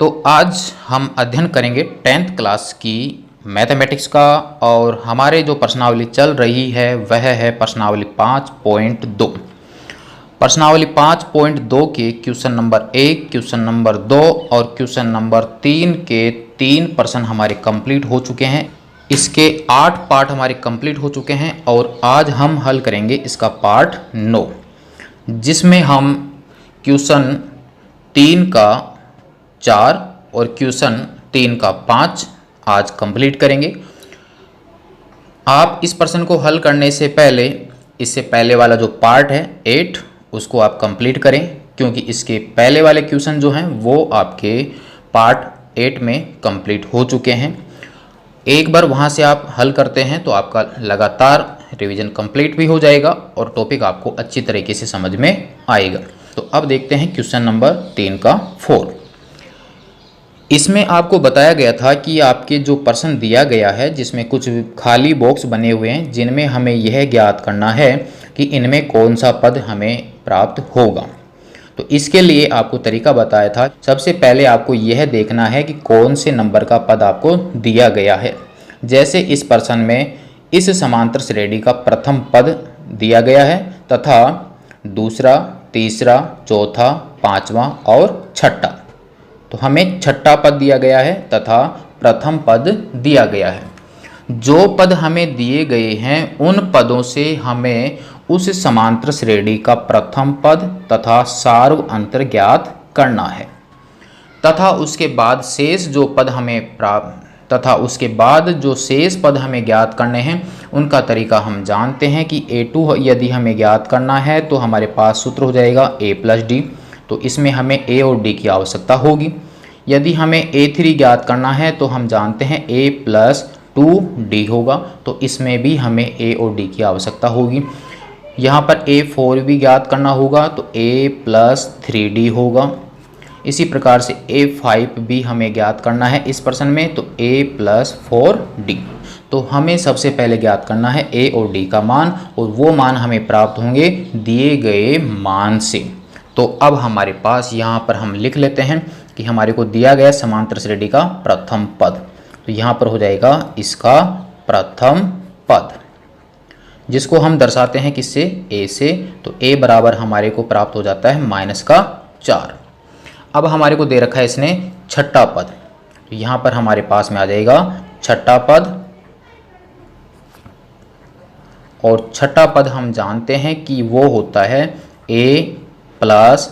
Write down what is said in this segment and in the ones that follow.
तो आज हम अध्ययन करेंगे 10th क्लास की मैथमेटिक्स का और हमारे जो प्रश्नावली चल रही है वह है प्रश्नावली 5.2। प्रश्नावली 5.2 के क्वेश्चन नंबर 1, क्वेश्चन नंबर 2 और क्वेश्चन नंबर 3 के 3 प्रश्न हमारे कंप्लीट हो चुके हैं। इसके 8 पार्ट हमारे कंप्लीट हो चुके हैं और आज हम हल करेंगे इसका पार्ट 9, जिसमें हम क्वेश्चन 3 का 4 और क्वेश्चन 3 का 5 आज कंप्लीट करेंगे। आप इस प्रश्न को हल करने से पहले इससे पहले वाला जो पार्ट है 8 उसको आप कंप्लीट करें, क्योंकि इसके पहले वाले क्वेश्चन जो हैं वो आपके पार्ट 8 में कंप्लीट हो चुके हैं। एक बार वहाँ से आप हल करते हैं तो आपका लगातार रिवीजन कंप्लीट भी हो जाएगा और टॉपिक आपको अच्छी तरीके से समझ में आएगा। तो अब देखते हैं क्वेश्चन नंबर 3 का 4। इसमें आपको बताया गया था कि आपके जो प्रश्न दिया गया है जिसमें कुछ खाली बॉक्स बने हुए हैं, जिनमें हमें यह ज्ञात करना है कि इनमें कौन सा पद हमें प्राप्त होगा। तो इसके लिए आपको तरीका बताया था। सबसे पहले आपको यह देखना है कि कौन से नंबर का पद आपको दिया गया है। जैसे इस प्रश्न में इस समांतर श्रेणी का प्रथम पद दिया गया है तथा दूसरा, तीसरा, चौथा, पांचवा और छठा। तो हमें छठा पद दिया गया है तथा प्रथम पद दिया गया है। जो पद हमें दिए गए हैं उन पदों से हमें उस समांतर श्रेणी का प्रथम पद तथा सार्व अंतर ज्ञात करना है तथा उसके बाद शेष जो पद हमें शेष पद हमें ज्ञात करने हैं उनका तरीका हम जानते हैं कि a2 यदि हमें ज्ञात करना है तो हमारे पास सूत्र हो जाएगा a + d। तो इसमें हमें a और d की आवश्यकता होगी। यदि हमें a3 ज्ञात करना है तो हम जानते हैं a + 2d होगा। तो इसमें भी हमें a और d की आवश्यकता होगी। यहाँ पर a4 भी ज्ञात करना होगा तो a + 3d होगा। इसी प्रकार से a5 भी हमें ज्ञात करना है इस प्रश्न में, तो a + 4d। तो हमें सबसे पहले ज्ञात करना है a और d का मान, और वो मान हमें प्राप्त होंगे दिए गए मान से। तो अब हमारे पास यहाँ पर हम लिख लेते हैं कि हमारे को दिया गया समांतर श्रेणी का प्रथम पद। तो यहाँ पर हो जाएगा इसका प्रथम पद, जिसको हम दर्शाते हैं किससे, a से। तो a बराबर हमारे को प्राप्त हो जाता है -4। अब हमारे को दे रखा है इसने छठा पद। तो यहाँ पर हमारे पास में आ जाएगा छठा पद, और छठा पद हम जानते हैं कि वो होता है a +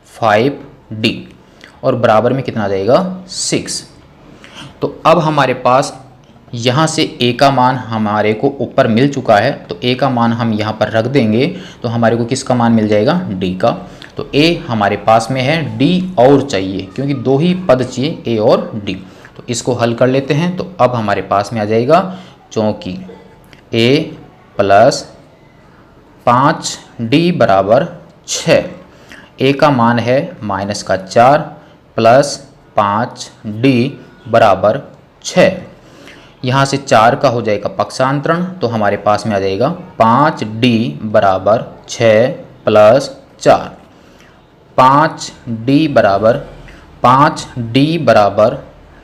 5d और बराबर में कितना आ जाएगा 6। तो अब हमारे पास यहाँ से a का मान हमारे को ऊपर मिल चुका है, तो a का मान हम यहाँ पर रख देंगे तो हमारे को किसका मान मिल जाएगा, d का। तो a हमारे पास में है, d और चाहिए क्योंकि 2 ही पद चाहिए, a और d। तो इसको हल कर लेते हैं। तो अब हमारे पास में आ जाएगा, चूँकि a + 5d = 6, a का मान है -4 + 5d = 6। यहाँ से 4 का हो जाएगा पक्षांतरण, तो हमारे पास में आ जाएगा 5d = 6 + 4। 5d =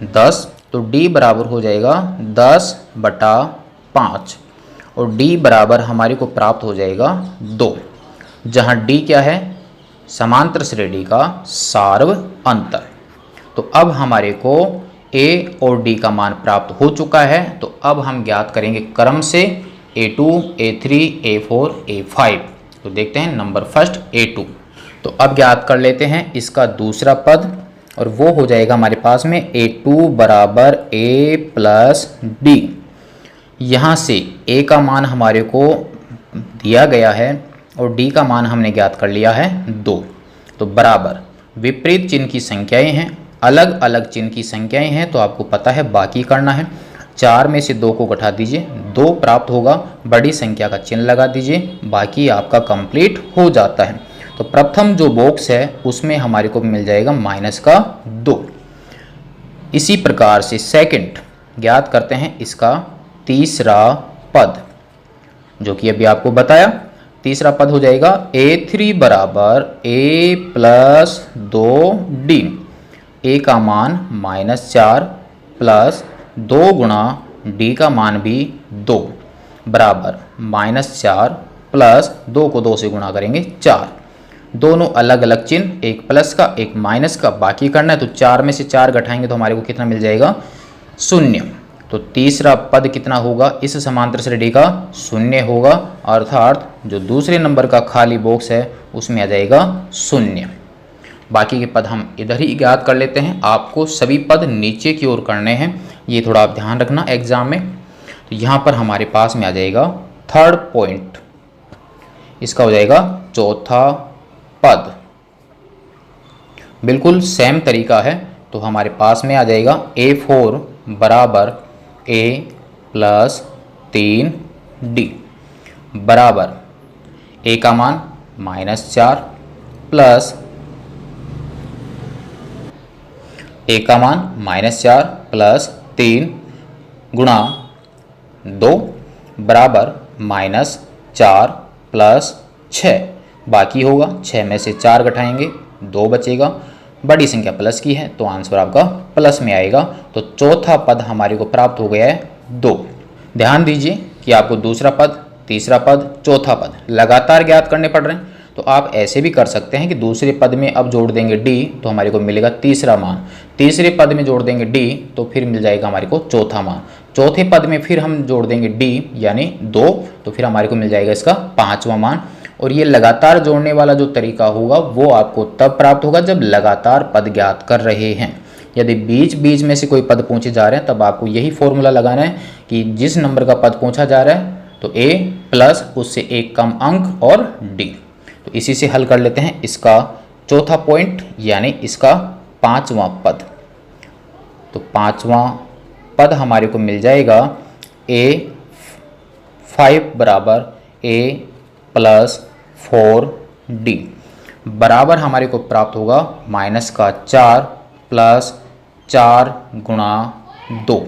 10, तो d बराबर हो जाएगा 10/5 और d बराबर हमारे को प्राप्त हो जाएगा 2, जहाँ d क्या है, समांतर श्रेणी का सार्व अंतर। तो अब हमारे को a और d का मान प्राप्त हो चुका है। तो अब हम ज्ञात करेंगे क्रम से a2, a3, a4, a5। तो देखते हैं नंबर फर्स्ट a2। तो अब ज्ञात कर लेते हैं इसका दूसरा पद, और वो हो जाएगा हमारे पास में a2 = a + d। यहाँ से a का मान हमारे को दिया गया है और d का मान हमने ज्ञात कर लिया है 2। तो बराबर विपरीत चिन्ह की संख्याएं हैं, अलग अलग चिन्ह की संख्याएं हैं, तो आपको पता है बाकी करना है। 4 में से 2 को घटा दीजिए, 2 प्राप्त होगा, बड़ी संख्या का चिन्ह लगा दीजिए, बाकी आपका कंप्लीट हो जाता है। तो प्रथम जो बॉक्स है उसमें हमारे को मिल जाएगा -2। इसी प्रकार से सेकंड ज्ञात करते हैं इसका तीसरा पद, जो कि अभी आपको बताया। तीसरा पद हो जाएगा a3 = a + 2d ए का मान -4 प्लस 2 गुणा डी का मान भी 2 बराबर -4 प्लस 2 को 2 से गुणा करेंगे 4। दोनों अलग अलग चिन्ह, एक प्लस का एक माइनस का, बाकी करना है। तो 4 में से 4 घटाएंगे तो हमारे को कितना मिल जाएगा? 0। तो तीसरा पद कितना होगा इस समांतर श्रेणी का? 0 होगा, अर्थात जो दूसरे नंबर का खाली बॉक्स है उसमें आ जाएगा 0। बाकी के पद हम इधर ही ज्ञात कर लेते हैं। आपको सभी पद नीचे की ओर करने हैं, ये थोड़ा आप ध्यान रखना एग्जाम में। तो यहाँ पर हमारे पास में आ जाएगा थर्ड पॉइंट, इसका हो जाएगा चौथा पद। बिल्कुल सेम तरीका है। तो हमारे पास में आ जाएगा A4 बराबर A प्लस 3D बराबर A का मान -4 प्लस A का मान -4 प्लस 3 गुणा 2 बराबर -4 प्लस 6। बाकी होगा 6 में से 4 घटाएंगे 2 बचेगा, बड़ी संख्या प्लस की है तो आंसर आपका प्लस में आएगा। तो चौथा पद हमारे को प्राप्त हो गया है 2। ध्यान दीजिए कि आपको दूसरा पद, तीसरा पद, चौथा पद लगातार ज्ञात करने पड़ रहे हैं। तो आप ऐसे भी कर सकते हैं कि दूसरे पद में अब जोड़ देंगे D तो हमारे को मिलेगा तीसरा मान, तीसरे पद में जोड़ देंगे D तो फिर मिल जाएगा हमारे को चौथा मान, चौथे पद में फिर हम जोड़ देंगे D यानी 2 तो फिर हमारे को मिल जाएगा इसका 5वां मान। और ये लगातार जोड़ने वाला जो तरीका होगा वो आपको तब प्राप्त होगा जब लगातार पद ज्ञात कर रहे हैं। यदि बीच बीच में से कोई पद पूछे जा रहे हैं तब आपको यही फॉर्मूला लगाना है कि जिस नंबर का पद पूछा जा रहा है तो A प्लस उससे एक कम अंक और D। तो इसी से हल कर लेते हैं इसका चौथा पॉइंट यानी इसका 5वां पद। तो 5वां पद हमारे को मिल जाएगा A5 बराबर A प्लस 4D बराबर हमारे को प्राप्त होगा -4 प्लस 4 गुणा 2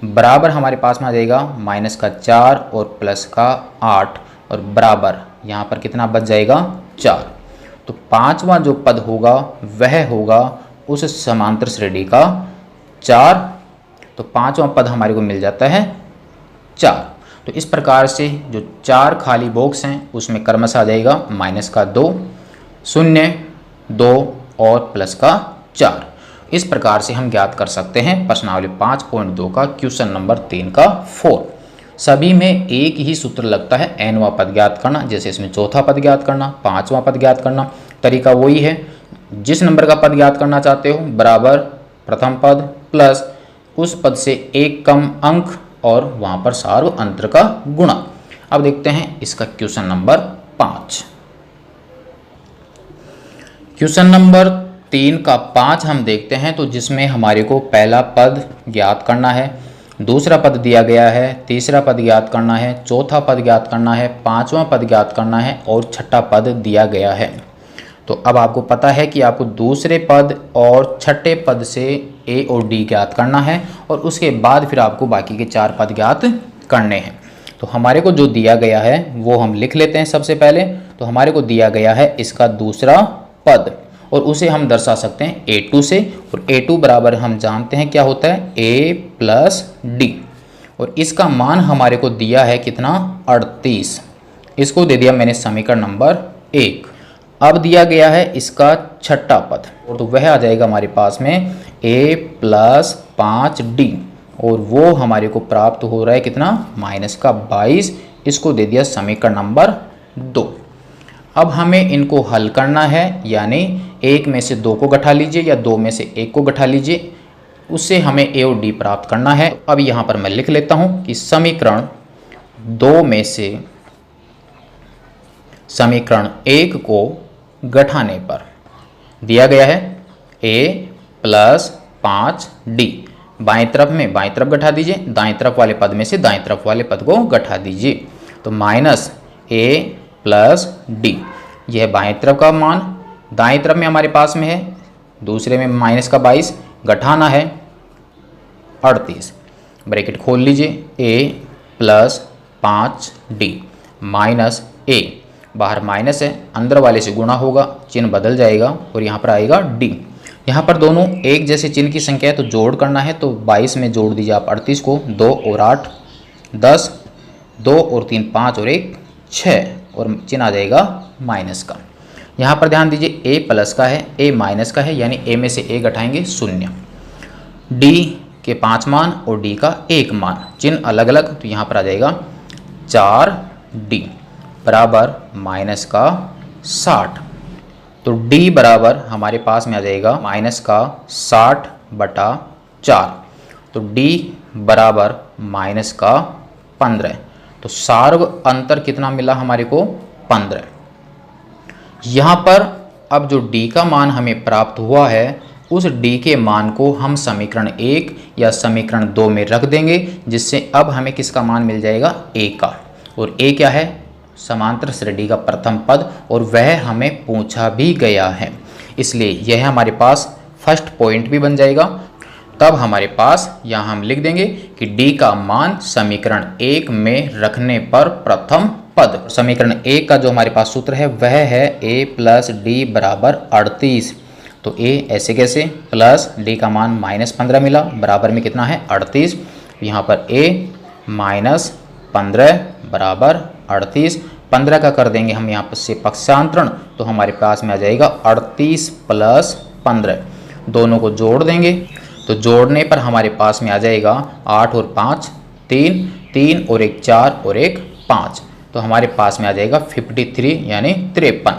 बराबर हमारे पास में आ जाएगा -4 और प्लस का 8 और बराबर यहाँ पर कितना बच जाएगा? 4। तो 5वां जो पद होगा वह होगा उस समांतर श्रेणी का 4। तो 5वां पद हमारे को मिल जाता है 4। तो इस प्रकार से जो 4 खाली बॉक्स हैं उसमें क्रमशः आ जाएगा -2, 0, 2 और प्लस का 4। इस प्रकार से हम ज्ञात कर सकते हैं प्रश्नावली 5.2 का क्वेश्चन नंबर 3 का 4। सभी में एक ही सूत्र लगता है nवां पद ज्ञात करना, जैसे इसमें चौथा पद ज्ञात करना, 5वां पद ज्ञात करना, तरीका वही है। जिस नंबर का पद ज्ञात करना चाहते हो बराबर प्रथम पद प्लस उस पद से एक कम अंक और वहां पर सार्व अंतर का गुणा। अब देखते हैं इसका क्वेश्चन नंबर 5। क्वेश्चन नंबर 3 का 5 हम देखते हैं तो जिसमें हमारे को पहला पद ज्ञात करना है, दूसरा पद दिया गया है, तीसरा पद ज्ञात करना है, चौथा पद ज्ञात करना है, 5वां पद ज्ञात करना है और छठा पद दिया गया है। तो अब आपको पता है कि आपको दूसरे पद और छठे पद से A और D ज्ञात करना है और उसके बाद फिर आपको बाकी के 4 पद ज्ञात करने हैं। तो हमारे को जो दिया गया है वो हम लिख लेते हैं सबसे पहले। तो हमारे को दिया गया है इसका दूसरा पद और उसे हम दर्शा सकते हैं A2 से, और A2 बराबर हम जानते हैं क्या होता है A प्लस D और इसका मान हमारे को दिया है कितना 38। इसको दे दिया मैंने समीकरण नंबर 1। अब दिया गया है इसका छठा पद और तो वह आ जाएगा हमारे पास में A प्लस 5D और वो हमारे को प्राप्त हो रहा है कितना -22। इसको दे दिया समीकरण नंबर 2। अब हमें इनको हल करना है, यानी 1 में से 2 को घटा लीजिए या 2 में से 1 को घटा लीजिए, उससे हमें A और D प्राप्त करना है। अब यहाँ पर मैं लिख लेता हूँ कि समीकरण 2 में से समीकरण 1 को घटाने पर दिया गया है A प्लस 5D। बाएं तरफ में बाएं तरफ घटा दीजिए, दाएं तरफ वाले पद में से दाएं तरफ वाले पद को घटा दीजिए। तो -A प्लस D यह बाएं तरफ का मान, दाएं तरफ में हमारे पास में है दूसरे में -22, घटाना है 38। ब्रैकेट खोल लीजिए A plus 5D minus A, बाहर माइनस है अंदर वाले से गुणा होगा, चिन्ह बदल जाएगा और यहाँ पर आएगा D। यहाँ पर दोनों एक जैसे चिन्ह की संख्या है तो जोड़ करना है, तो 22 में जोड़ दीजिए आप 38 को, 2 और 8 10, 2 और 3 5 और 1 6, और चिन्ह आ जाएगा माइनस का। यहाँ पर ध्यान दीजिए a प्लस का है, a माइनस का है, यानी a में से 1 घटाएंगे 0। d के 5 मान और d का 1 मान, चिन्ह अलग अलग, तो यहाँ पर आ जाएगा 4d बराबर माइनस का 60। तो d बराबर हमारे पास में आ जाएगा माइनस का 60/4, तो d बराबर माइनस का 15। तो सार्व अंतर कितना मिला हमारे को? 15। यहाँ पर अब जो d का मान हमें प्राप्त हुआ है, उस d के मान को हम समीकरण 1 या समीकरण 2 में रख देंगे, जिससे अब हमें किसका मान मिल जाएगा? a का। और a क्या है? समांतर श्रेणी का प्रथम पद, और वह हमें पूछा भी गया है, इसलिए यह हमारे पास फर्स्ट पॉइंट भी बन जाएगा। तब हमारे पास यहाँ हम लिख देंगे कि d का मान समीकरण 1 में रखने पर प्रथम पद। समीकरण 1 का जो हमारे पास सूत्र है वह है a प्लस डी बराबर 38। तो a ऐसे कैसे, प्लस d का मान -15 मिला, बराबर में कितना है? 38। यहाँ पर a माइनस 15 बराबर 38। 15 का कर देंगे हम यहाँ पर से पक्षांतरण, तो हमारे पास में आ जाएगा 38 प्लस 15। दोनों को जोड़ देंगे, तो जोड़ने पर हमारे पास में आ जाएगा 8 और 5 3, 3 और 1 4 और 1 5, तो हमारे पास में आ जाएगा 53 यानी 53।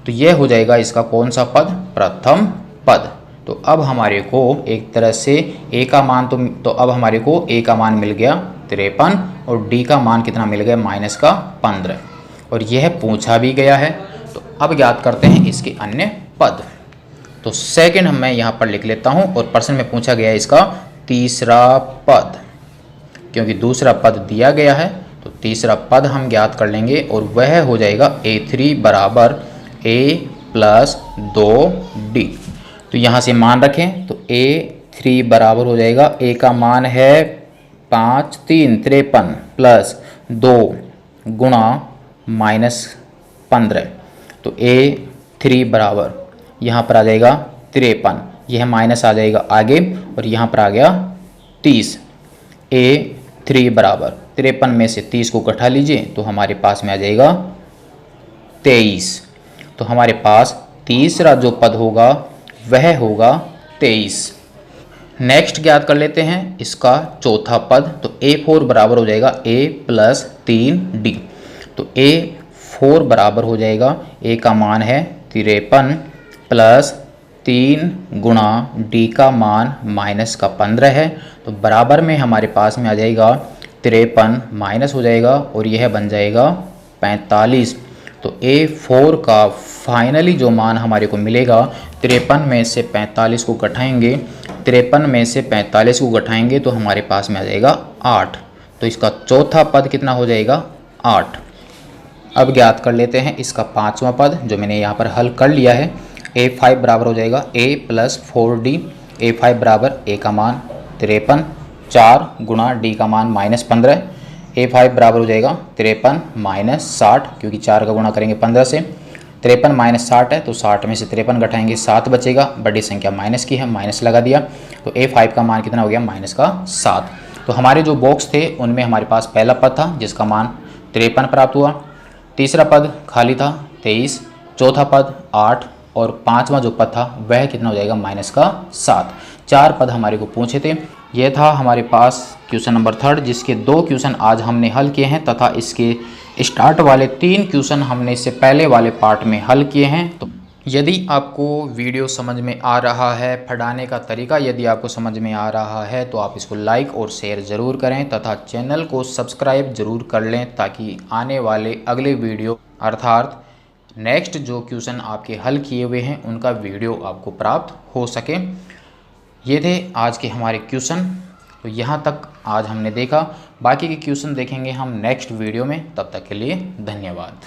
तो यह हो जाएगा इसका कौन सा पद? प्रथम पद। तो अब हमारे को एक तरह से a का मान तो अब हमारे को a का मान मिल गया 53, और d का मान कितना मिल गया? माइनस का 15, और यह पूछा भी गया है। तो अब ज्ञात करते हैं इसके अन्य पद। तो सेकंड मैं यहाँ पर लिख लेता हूँ, और प्रश्न में पूछा गया है इसका तीसरा पद, क्योंकि दूसरा पद दिया गया है, तो तीसरा पद हम ज्ञात कर लेंगे, और वह हो जाएगा a3 बराबर a प्लस 2d। तो यहाँ से मान रखें, तो a3 बराबर हो जाएगा, a का मान है 5 3 53 प्लस 2 गुणा -15, तो a3 बराबर यहाँ पर आ जाएगा 53, यह माइनस आ जाएगा आगे, और यहाँ पर आ गया 30। a3 बराबर 53 में से 30 को घटा लीजिए, तो हमारे पास में आ जाएगा 23। तो हमारे पास तीसरा जो पद होगा वह होगा 23। नेक्स्ट ज्ञात कर लेते हैं इसका चौथा पद। तो a4 बराबर हो जाएगा a प्लस 3d। तो a4 बराबर हो जाएगा, a का मान है 53 प्लस 3 गुणा d का मान माइनस का 15 है, तो बराबर में हमारे पास में आ जाएगा 53 माइनस हो जाएगा, और यह बन जाएगा 45। तो a4 का फाइनली जो मान हमारे को मिलेगा, 53 में से 45 को घटाएंगे, 53 में से 45 को घटाएंगे तो हमारे पास में आ जाएगा 8। तो इसका चौथा पद कितना हो जाएगा? 8। अब ज्ञात कर लेते हैं इसका पांचवा पद, जो मैंने यहाँ पर हल कर लिया है। a5 बराबर हो जाएगा a प्लस 4d। a5 बराबर a का मान 53, 4 गुणा d का मान -15। a5 बराबर हो जाएगा 53 माइनस 60, क्योंकि 4 का गुणा करेंगे 15 से। 53 माइनस 60 है, तो 60 में से 53 घटाएंगे 7 बचेगा, बड़ी संख्या माइनस की है, माइनस लगा दिया, तो a5 का मान कितना हो गया? -7। तो हमारे जो बॉक्स थे उनमें हमारे पास पहला पद था जिसका मान 53 प्राप्त हुआ, तीसरा पद खाली था 23, चौथा पद 8, और पांचवा जो पद था वह कितना हो जाएगा? -7। 4 पद हमारे को पूछे थे। यह था हमारे पास क्वेश्चन नंबर 3, जिसके 2 क्वेश्चन आज हमने हल किए हैं, तथा इसके स्टार्ट वाले 3 क्वेश्चन हमने इससे पहले वाले पार्ट में हल किए हैं। तो यदि आपको वीडियो समझ में आ रहा है, पढ़ाने का तरीका यदि आपको समझ में आ रहा है, तो आप इसको लाइक और शेयर ज़रूर करें, तथा चैनल को सब्सक्राइब ज़रूर कर लें, ताकि आने वाले अगले वीडियो अर्थात नेक्स्ट जो क्वेश्चन आपके हल किए हुए हैं उनका वीडियो आपको प्राप्त हो सके। ये थे आज के हमारे क्वेश्चन। तो यहाँ तक आज हमने देखा, बाकी के क्वेश्चन देखेंगे हम नेक्स्ट वीडियो में। तब तक के लिए धन्यवाद।